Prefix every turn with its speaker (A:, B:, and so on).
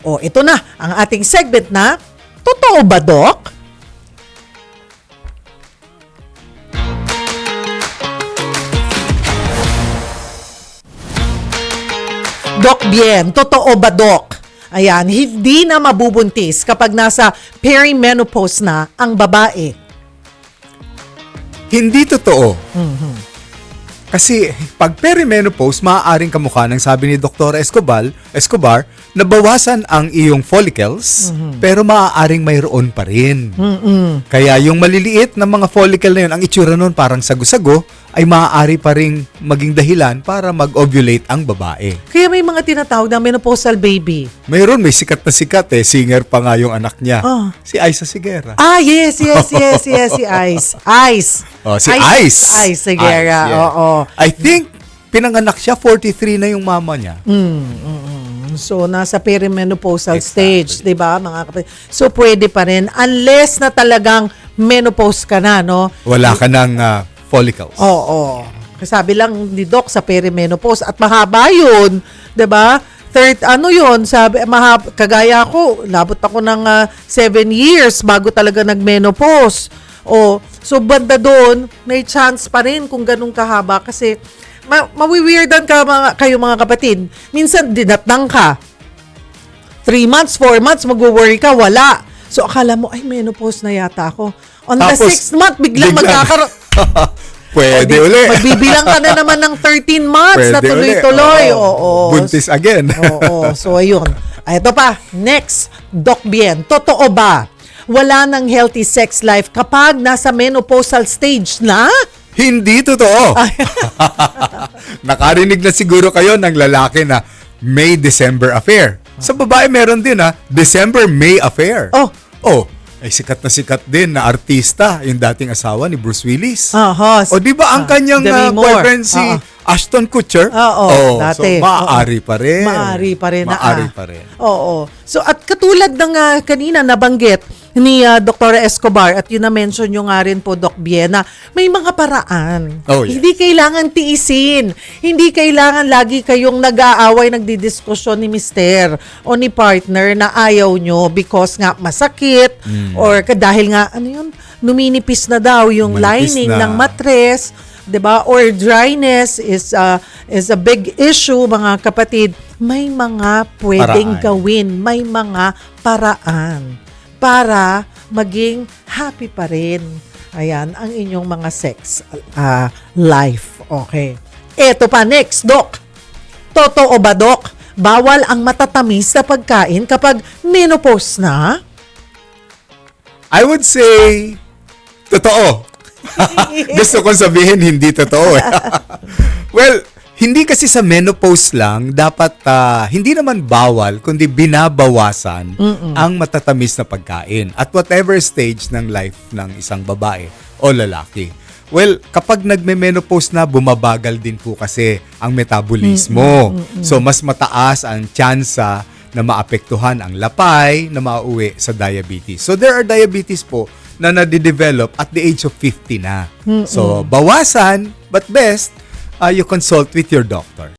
A: O, ito na ang ating segment na, totoo ba, Doc? Doc Bien, totoo ba, Doc? Ayan, hindi na mabubuntis kapag nasa perimenopause na ang babae.
B: Hindi totoo. Kasi pag perimenopause, maaaring kamukha ng sabi ni Dr. Escobar, nabawasan ang iyong follicles, pero maaaring mayroon pa rin. Kaya yung maliliit na mga follicle na yun, ang itsura nun parang sago-sago, ay maaari pa rin maging dahilan para mag-ovulate ang babae.
A: Kaya may mga tinatawag na menopausal baby.
B: Mayroon, may sikat na sikat singer pa nga yung anak niya. Si Aiza Sigera.
A: Ah, yes, si Ice.
B: Oh, si Ice.
A: Ice Sigera,
B: Ice, yeah.
A: oo.
B: I think, pinanganak siya, 43 na yung mama niya.
A: So, nasa perimenopausal
B: Exactly.
A: stage, di ba, mga kapatid? So, pwede pa rin, unless na talagang menopause ka na, no?
B: Wala ka ng follicles.
A: Oo. Sabi lang ni Doc sa perimenopause at mahaba yun, 'di ba? Sabi kagaya ko, labot ako ng 7 years bago talaga nag-menopause. So banda doon, may chance pa rin kung ganun kahaba kasi mawiweirdan kayo mga kapatid. Minsan dinatnang ka. 3 months, 4 months magwo-worry ka, wala. So akala mo ay menopause na yata ako. On the 6th month biglang magkakaroon.
B: Pwede uli.
A: Magbibilang ka na naman ng 13 months na tuloy-tuloy. Oo.
B: Buntis again.
A: Oo. So, ayun. Ito pa. Next. Doc Bien. Totoo ba? Wala ng healthy sex life kapag nasa menopausal stage na?
B: Hindi totoo. Nakarinig na siguro kayo ng lalaki na May-December affair. Sa babae meron din December-May affair. Ay sikat na sikat din na artista, yung dating asawa ni Bruce Willis. O di ba ang kanyang boyfriend si Ashton Kutcher?
A: Dati.
B: So maaari pa rin.
A: Maaari pa rin.
B: Oo.
A: So at katulad ng kanina nabanggit ni Dr. Escobar at yun na-mention nyo nga rin po, Doc Biena, may mga paraan.
B: Yes.
A: Hindi kailangan tiisin. Hindi kailangan lagi kayong nag-aaway, nagdidiskusyon ni mister o ni partner na ayaw nyo because nga masakit or dahil nga, numinipis na daw yung lining ng mattress, 'di ba? Or dryness is a big issue, mga kapatid. May mga pwedeng gawin, may mga paraan para maging happy pa rin. Ayan, ang inyong mga sex life. Okay. Eto pa, next, Doc. Totoo ba, Doc? Bawal ang matatamis na pagkain kapag menopause na?
B: I would say, totoo. Gusto kong sabihin, hindi totoo. Well, hindi kasi sa menopause lang, dapat hindi naman bawal, kundi binabawasan ang matatamis na pagkain. At whatever stage ng life ng isang babae o lalaki. Well, kapag nagme-menopause na, bumabagal din po kasi ang metabolismo. So, mas mataas ang tsansa na maapektuhan ang lapay na mauwi sa diabetes. So, there are diabetes po na nadidevelop at the age of 50 na. So, bawasan, but best, you consult with your doctor.